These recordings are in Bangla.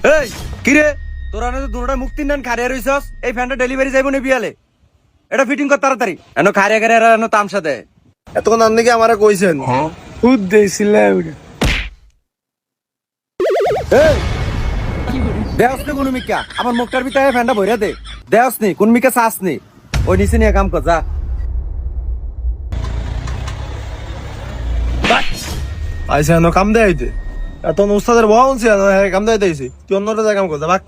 এই কি রে তোরা না তো দুটোটা মুক্তির নান খারিয়া রইছস এই ফ্যানটা ডেলিভারি যাইব না বিয়ালে এটা ফিটিং কর তাড়াতাড়ি এনো খারিয়া খারিয়া এনো তামসা দেয় এতক্ষণ আপনি কি আমারে কইছেন খুদ দিয়েছিলে এই দেওস নি কোন মিকা আমার মুখটার ভিতরে ফ্যানটা ভইরা দে দেওস নি কোন মিকা চাস নি ওই নিচে নিয়ে কাম কর যা আইসা এনো কাম দেয় আইতে এত উস্তাদের বহা উনছি কাম দেয় দিয়েছি তুই অন্যটা জায়গা কাম করতে বাক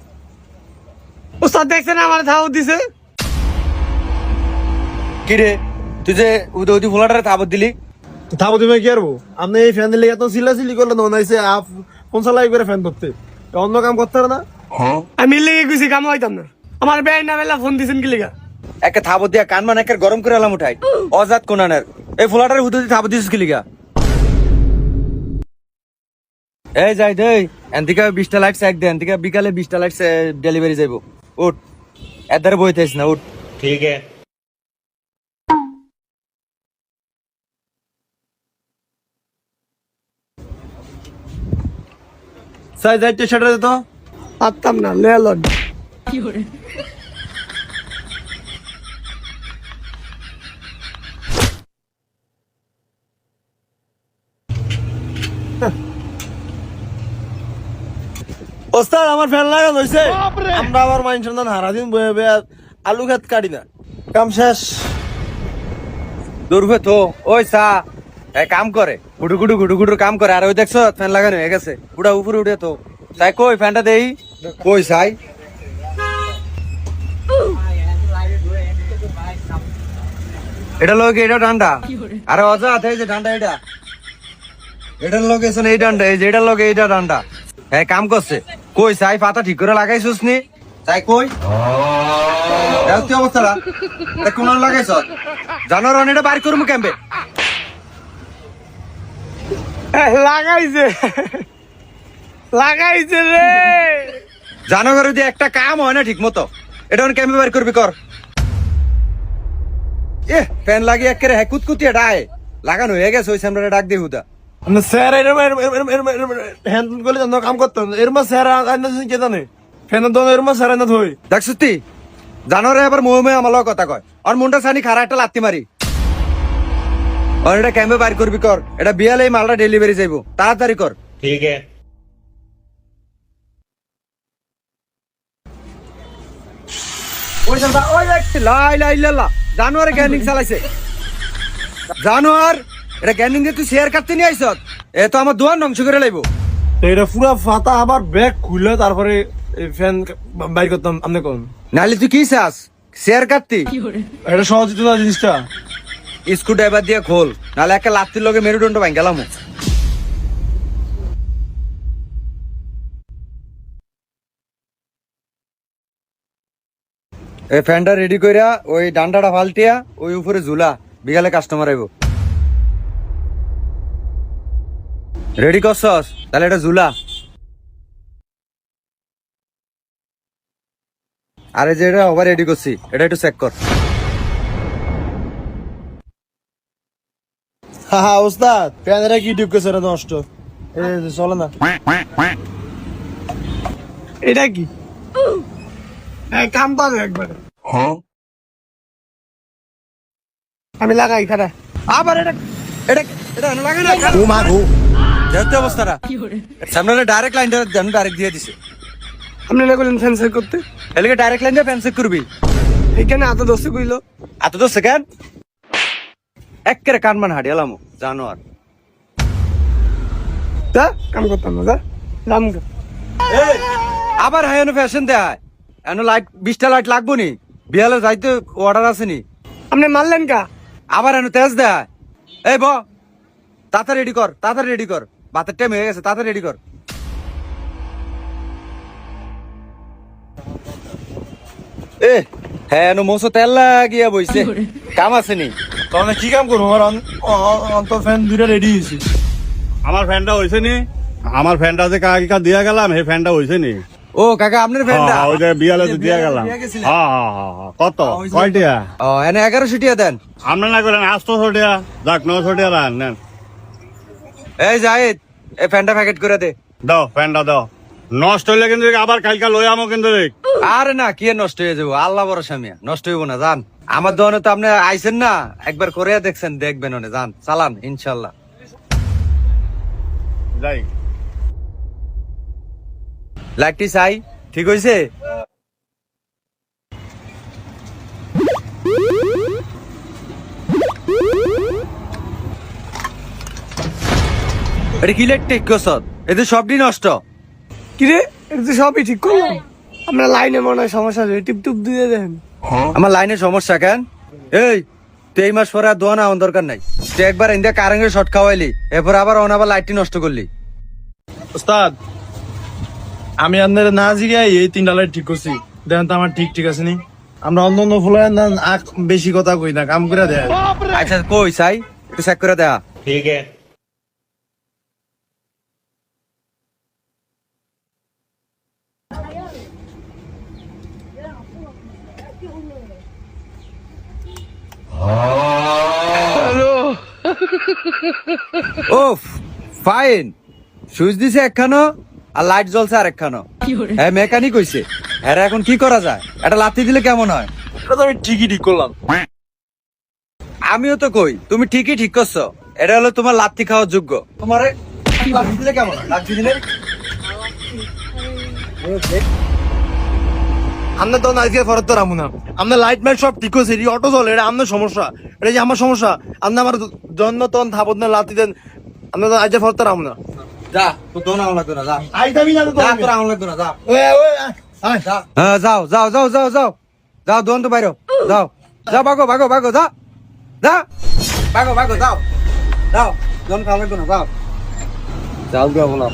ওস্তাদ দেখছেন আমার ধাও দিছে কি রে তুই যে উদি ফোলাটারে তাবত দিলি থাবো তুমি কি আরবো আপনি এই ফ্যান দিলে এত সিলাসিলি করলেন মনে হয়েছে পঞ্চাশ লাখ করে ফ্যান ধরতে অন্য কাম করতে পারে না আমি লেগে গেছি কাম হইতাম না আমার বেআই না বেলা ফোন দিছেন কি লিগা একে থাবত দিয়া কান মান একে গরম করে এলাম উঠাই অজাত কোনানের এই ফোলাটারে হুদুদি থাবত দিছিস কি লিগা এই যাই দে এনদিকে 20টা লাইট চেক দে এনদিকে বিকালে 20টা লাইট ডেলিভারি যাইব উঠ এদারে বইতেছ না উঠ ठीक है। সাই যাইতে সেটা দিত পারতাম না লেলন ওস্তাদ আমার ফ্যান লাগানো হয়েছে আমরা আবার মাইন সন্ধান হারাদিন বয়ে বয়ে আলু খেত কাটি না কাম শেষ দূরবে তো ওই সা এক কাম করে গুডু গুডু গুডু গুডু কাম করে আর ওই দেখছো ফ্যান লাগানো হয়ে গেছে পুরা উপরে উঠে তো সাই কই ফ্যানটা দেই কই সাই এটা লোক এটা ডান্ডা আরে অজা আছে এই যে ডান্ডা এটা এটার লোক এসে এই ডান্ডা এই যে এটার লোক এইটা ডান্ডা হ্যাঁ কাম করছে কই সাই পাতা ঠিক করে লাগাইছিস নি সাই কই কি অবস্থাটা কোন লাগাইছ জানোয়ার এটা বাইর করবো ক্যাম্পে লাগাইছে লাগাইছে রে জানোয়ার যদি একটা কাম হয় না ঠিক মতো এটা ক্যাম্পে বাইর করবি কর এ ফ্যান লাগিয়ে একেবারে হ্যাঁ কুতকুতিয়ে ডায় লাগানো হয়ে গেছে ওই সামনে ডাক দিয়ে হুদা স্যার হ্যান্ড করলে জানো কাম করতাম এর মা স্যার আইনা কে জানে ফ্যানের দোনো এর মা স্যার আইনা ধই দেখ সত্যি জানোয়ারে এবার মোহে আমার লগে কথা কয় আর মনটা সানি খারা একটা লাত্তি মারি আর এটা ক্যাম্পে বাইর করবি কর এটা বিয়ালে এই মালটা ডেলিভারি যাইব তাড়াতাড়ি কর ठीक है। ওই জানতা ওই দেখছি লাই লাই লালা জানোয়ারে গ্যানিং চালাইছে জানোয়ার এটা গ্যানিং দিয়ে তুই শেয়ার কাটতে নিয়ে আইছত এ তো আমার দোয়ার ধ্বংস করে লাইব এটা পুরা ফাতা আবার ব্যাগ খুলে তারপরে ফ্যান বাইর করতাম আপনি কোন নাহলে তুই কি চাস শেয়ার কাটতি এটা সহজ হতো না জিনিসটা স্ক্রু ড্রাইভার দিয়ে খোল নাহলে একটা লাত্তির লগে মেরুদণ্ড ভাঙ গেলাম এই ফ্যানটা রেডি কইরা ওই ডান্ডাটা ফালটিয়া ওই উপরে ঝুলা বিকালে কাস্টমার আইব রেডি করছস তাহলে এটা ঝুলা আরে যে এটা ওভার রেডি করছি এটা একটু চেক কর হ্যাঁ ওস্তাদ ফ্যানেরা কি ঢুকে সেটা নষ্ট চলে না এটা কি কাম পাবে একবারে আমি লাগাই খারা আবার এটা এটা এটা লাগে না ও মা গো যেতে অবস্থাটা সামনে ডাইরেক্ট লাইনটা জানো ডাইরেক্ট দিয়ে দিছে আপনি না করলেন ফ্যান্সার করতে এলাকে ডাইরেক্ট লাইন দিয়ে ফ্যান চেক করবি এইখানে এত দোস্ত কইলো এত তো সেকেন্ড একেবারে কানমান হাড়ি এলাম জানোয়ার যা কাম করতাম না যা রাম আবার হ্যাঁ ফ্যাশন দেয় এন লাইট 20টা লাইট লাগবো নি বিয়ালে যাইতে অর্ডার আছে নি আপনি মারলেন কা আবার এন তেজ দেয় এই ব তাড়াতাড়ি রেডি কর ভাতের টাইম হয়ে গেছে তাড়াতাড়ি রেডি কর এ হ্যাঁ মোসো তেল লাগিয়া বইছে কাম আছে নি তাহলে কি কাম করবো আমার অন্তর ফ্যান দুইটা রেডি হয়েছে আমার ফ্যানটা হইছে নি আমার ফ্যানটা যে কাকা দিয়া গেলাম সেই ফ্যানটা হইছে নি ও কাকা আপনার ফ্যানটা ওই যে বিয়ালে তো দিয়া গেলাম কত কয়টিয়া ও এনে 1100 টিয়া দেন আমরা না করেন 800 টাকা যাক 900 টাকা নেন এই জাহিদ এই ফ্যানটা প্যাকেট করে দে দাও ফ্যানটা দাও নষ্ট হইলে কিন্তু আবার কালকা লই আমো কিন্তু রে। আরে না, কি আর নষ্ট হয়ে যাবো, আল্লাহ ভরসা মিয়া, নষ্ট হইব না, যান। আমার দোকানে তো আপনি আইছেন না, একবার করে দেখছেন, দেখবেন ওনে, যান চালান ইনশাল্লাহ। যাই লাইটটি চাই, ঠিক হয়েছে? এটা কি লাইট ঠিক করছ? এতে সবটি নষ্ট। কিরে এটা তো সবই ঠিক করলাম, আমরা লাইনে মনে হয় সমস্যা আছে, টিপ টুপ দিয়ে দেন। আমার লাইনের সমস্যা কেন? এই তুই এই মাস পরে আর দোয়া না আমার দরকার নাই। তুই একবার ইন্ডিয়া কারেন্টের শর্ট খাওয়াইলি, এরপর আবার আবার লাইটটি নষ্ট করলি। ওস্তাদ আমি আপনার না জিগাই এই 3টা লাইট ঠিক করছি, দেখেন তো আমার ঠিক আছে নি? আমরা অন্য অন্য ফুলে বেশি কথা কই না, কাম করে দেয়। আচ্ছা কই চাই, একটু চেক করে দেখা। ওফ ফাইন, সুইচ দিছে একখানো আর লাইট জ্বলছে আর একখানো। হ্যাঁ মেকানিক হইছে, হ্যাঁ এখন কি করা যায়? একটা লাথি দিলে কেমন হয়? এটা তো আমি ঠিকই ঠিক করলাম। আমিও তো কই তুমি ঠিকই ঠিক করছো, এটা হলো তোমার লাথি খাওয়ার যোগ্য। তোমারে লাথি দিলে কেমন হয়? লাথি দিলে আমরা তো আজকে ফরত তো রামু না, আমরা লাইট মাইট সব ঠিক হয়েছে, অটো চলে, এটা আপনার সমস্যা, এটা যে আমার সমস্যা। আপনি আমার জন্য তখন থাপত না লাতি দেন, আমরা তো আজকে ফরত রামু না। যা, তো দোন আউন লাগতো না, যা। আইতামি না তো যা, তোর আউন লাগতো না, যা। ওই ওই আয় যা। হ্যাঁ যাও যাও যাও যাও যাও যাও, দোন তো বাইরো, যাও যাও, ভাগো ভাগো ভাগো, যা যা, ভাগো ভাগো, যাও যাও, দোন খাওয়া লাগতো না, যাও যাও, গিয়া বলো।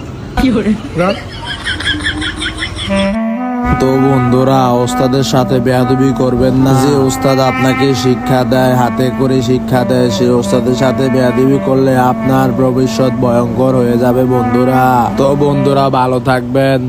তো বন্ধুরা, ওস্তাদের সাথে বেয়াদবি করবেন না। যে ওস্তাদ আপনাকে শিক্ষা দেয়, হাতে করে শিক্ষা দেয়, সেই ওস্তাদের সাথে বেয়াদবি করলে আপনার ভবিষ্যৎ ভয়ঙ্কর হয়ে যাবে বন্ধুরা। তো বন্ধুরা ভালো থাকবেন।